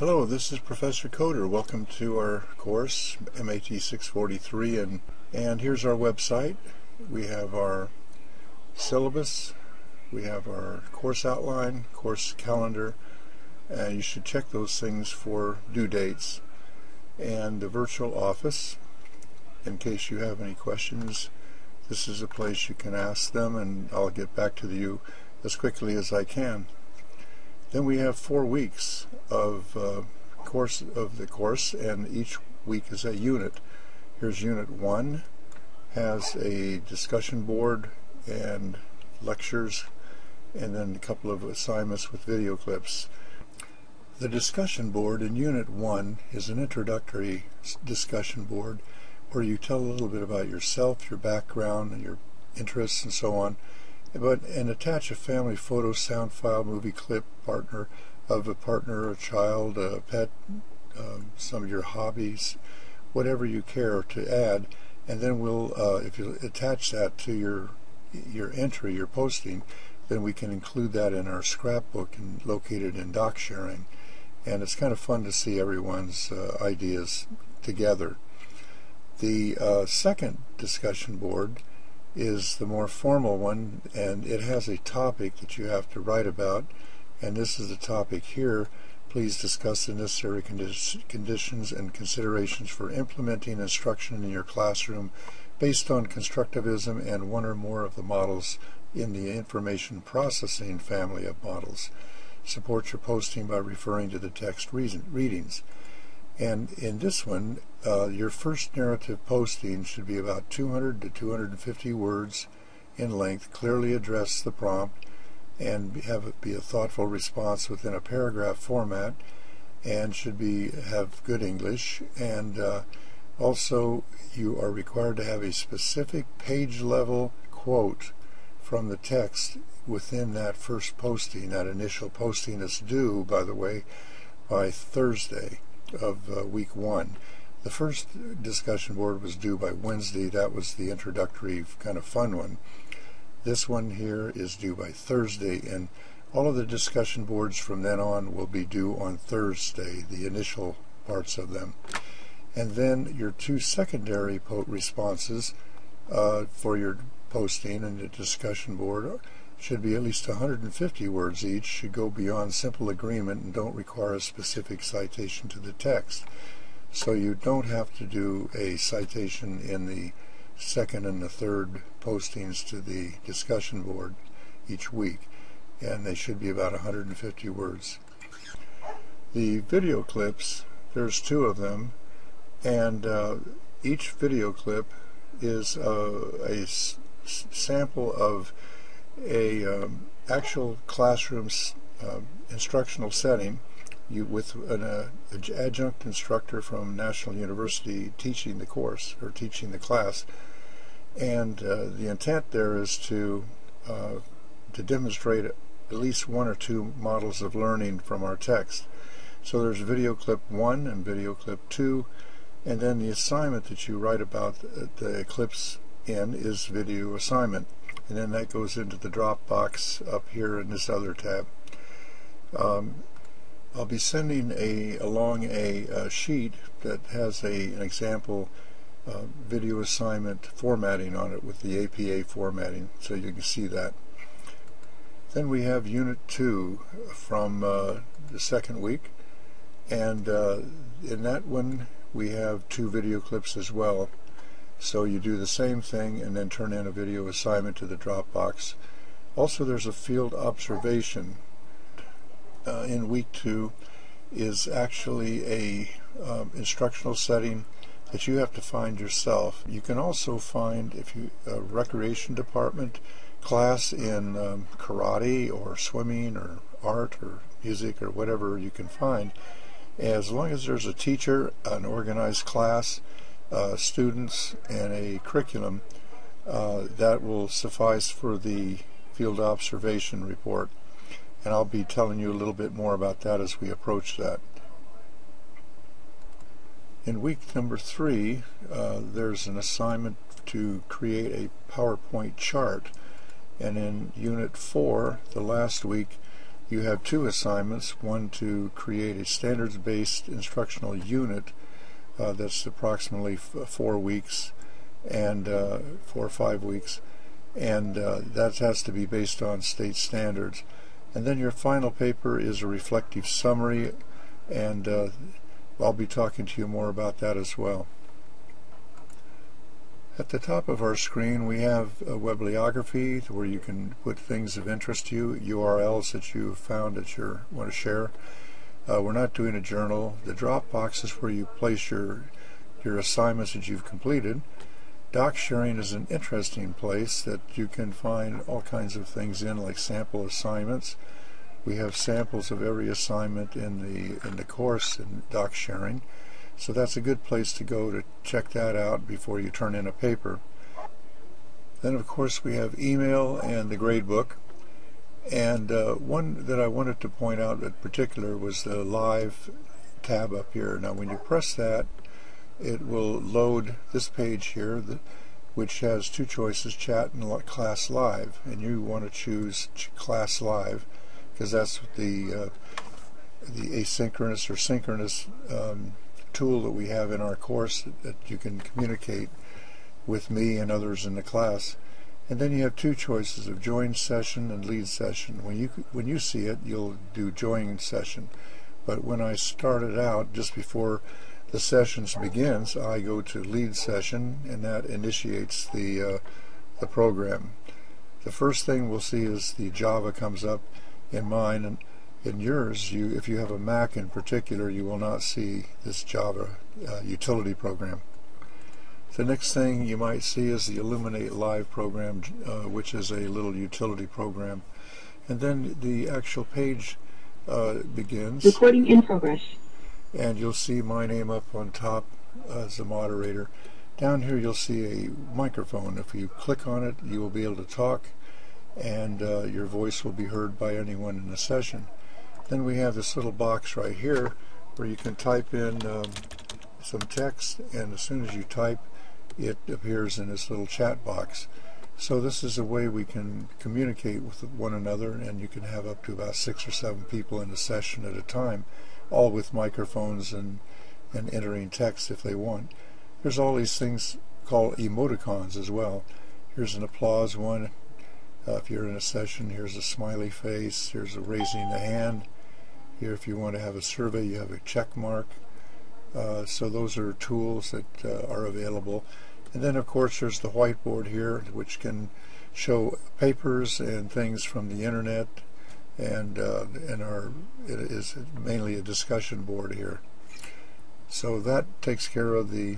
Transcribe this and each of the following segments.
Hello, this is Professor Coder. Welcome to our course, MAT643, and here's our website. We have our syllabus, we have our course outline, course calendar, and you should check those things for due dates. And the virtual office, in case you have any questions, this is a place you can ask them, and I'll get back to you as quickly as I can. Then we have 4 weeks of the course, and each week is a unit. Here's Unit 1, has a discussion board and lectures, and then a couple of assignments with video clips. The discussion board in Unit 1 is an introductory discussion board where you tell a little bit about yourself, your background, and your interests, and so on. And attach a family photo, sound file, movie clip, partner, a child, a pet, some of your hobbies, whatever you care to add, and then we'll, if you attach that to your entry, your posting, then we can include that in our scrapbook and locate it in doc sharing. And it's kind of fun to see everyone's ideas together. The second discussion board is the more formal one, and it has a topic that you have to write about, and this is the topic here. Please discuss the necessary conditions and considerations for implementing instruction in your classroom based on constructivism and one or more of the models in the information processing family of models. Support your posting by referring to the text readings. And in this one, your first narrative posting should be about 200 to 250 words in length, clearly address the prompt, and have it be a thoughtful response within a paragraph format, and should have good English. And also, you are required to have a specific page-level quote from the text within that first posting. That initial posting is due, by the way, by Thursday of week 1. The first discussion board was due by Wednesday. That was the introductory kind of fun one. This one here is due by Thursday, and all of the discussion boards from then on will be due on Thursday, the initial parts of them. And then your 2 secondary responses for your posting and the discussion board should be at least 150 words each, should go beyond simple agreement, and don't require a specific citation to the text. So you don't have to do a citation in the second and the third postings to the discussion board each week, and they should be about 150 words. The video clips, there's 2 of them, and each video clip is a sample of a actual classroom instructional setting with an adjunct instructor from National University teaching the course or teaching the class, and the intent there is to demonstrate at least 1 or 2 models of learning from our text. So there's video clip 1 and video clip 2, and then the assignment that you write about the clips in is video assignment, and then that goes into the Dropbox up here in this other tab. I'll be sending along a sheet that has an example video assignment formatting on it with the APA formatting, so you can see that. Then we have Unit 2 from the second week, and in that one we have 2 video clips as well. So you do the same thing and then turn in a video assignment to the Dropbox. Also, there's a field observation in week 2 is actually a instructional setting that you have to find yourself. You can also find, if you a recreation department class in karate or swimming or art or music or whatever you can find. As long as there's a teacher, an organized class, students, and a curriculum, that will suffice for the field observation report. And I'll be telling you a little bit more about that as we approach that. In week number 3, there's an assignment to create a PowerPoint chart, and in Unit 4, the last week, you have two assignments, one to create a standards-based instructional unit that's approximately 4 weeks and 4 or 5 weeks, and that has to be based on state standards. And then your final paper is a reflective summary, and I'll be talking to you more about that as well. At the top of our screen we have a bibliography where you can put things of interest to you, URLs that you found that you want to share. We're not doing a journal. The Dropbox is where you place your assignments that you've completed. Doc sharing is an interesting place that you can find all kinds of things in, like sample assignments. We have samples of every assignment in the course in doc sharing. So that's a good place to go to check that out before you turn in a paper. Then of course we have email and the gradebook. And one that I wanted to point out in particular was the live tab up here. Now when you press that, it will load this page here, which has two choices, chat and class live. And you want to choose class live because that's the asynchronous or synchronous tool that we have in our course that you can communicate with me and others in the class. And then you have two choices of join session and lead session. When you see it, you'll do join session. But when I started out, just before the sessions begins, I go to lead session, and that initiates the program. The first thing we'll see is the Java comes up in mine, and in yours, if you have a Mac in particular, you will not see this Java utility program. The next thing you might see is the Illuminate Live program, which is a little utility program. And then the actual page begins. Recording in progress. And you'll see my name up on top as a moderator. Down here you'll see a microphone. If you click on it, you will be able to talk, and your voice will be heard by anyone in the session. Then we have this little box right here where you can type in some text, and as soon as you type, it appears in this little chat box. So this is a way we can communicate with one another, and you can have up to about 6 or 7 people in a session at a time, all with microphones and entering text if they want. There's all these things called emoticons as well. Here's an applause one. If you're in a session, here's a smiley face, here's a raising the hand. Here, if you want to have a survey, you have a check mark. So those are tools that are available. And then of course there's the whiteboard here, which can show papers and things from the internet, and it is mainly a discussion board here. So that takes care of the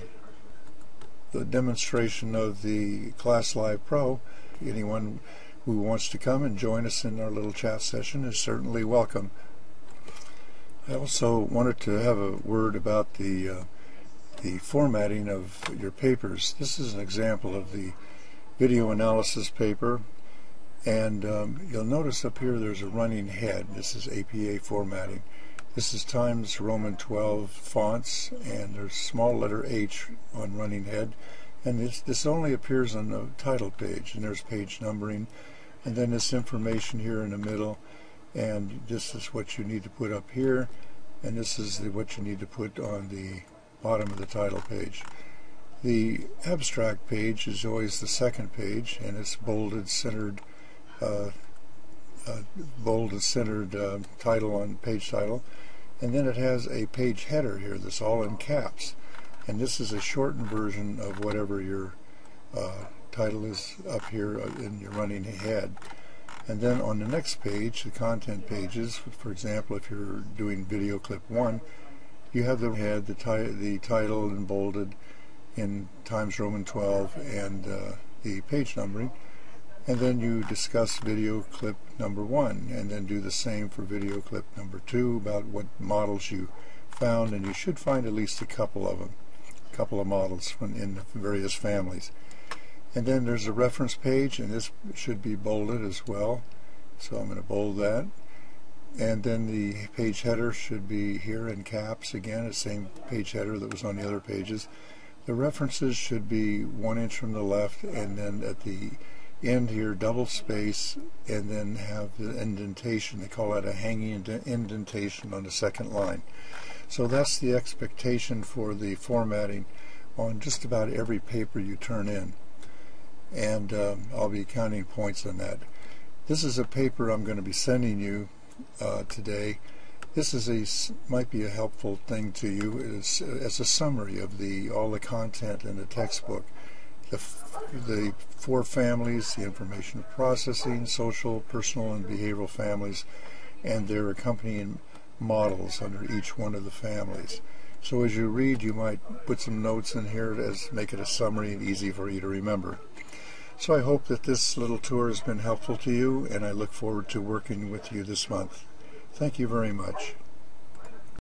demonstration of the Class Live Pro. Anyone who wants to come and join us in our little chat session is certainly welcome. I also wanted to have a word about the formatting of your papers. This is an example of the video analysis paper, and you'll notice up here there's a running head. This is APA formatting. This is Times Roman 12 fonts, and there's small letter H on running head, and this only appears on the title page, and there's page numbering, and then this information here in the middle, and this is what you need to put up here, and this is what you need to put on the bottom of the title page. The abstract page is always the second page, and it's bolded, centered title on page title, and then it has a page header here that's all in caps, and this is a shortened version of whatever your title is up here in your running head. And then on the next page, the content pages, for example, if you're doing video clip 1, you have the head, the title and bolded in Times Roman 12, and the page numbering, and then you discuss video clip number 1, and then do the same for video clip number 2 about what models you found, and you should find at least a couple of them, a couple of models in the various families. And then there's a reference page, and this should be bolded as well, so I'm going to bold that. And then the page header should be here in caps again, the same page header that was on the other pages. The references should be 1 inch from the left, and then at the end here, double space, and then have the indentation. They call that a hanging indentation on the second line. So that's the expectation for the formatting on just about every paper you turn in. And I'll be counting points on that. This is a paper I'm going to be sending you today. This is might be a helpful thing to you as a summary of all the content in the textbook. The 4 families, the information processing, social, personal, and behavioral families, and their accompanying models under each one of the families. So as you read, you might put some notes in here to make it a summary and easy for you to remember. So I hope that this little tour has been helpful to you, and I look forward to working with you this month. Thank you very much.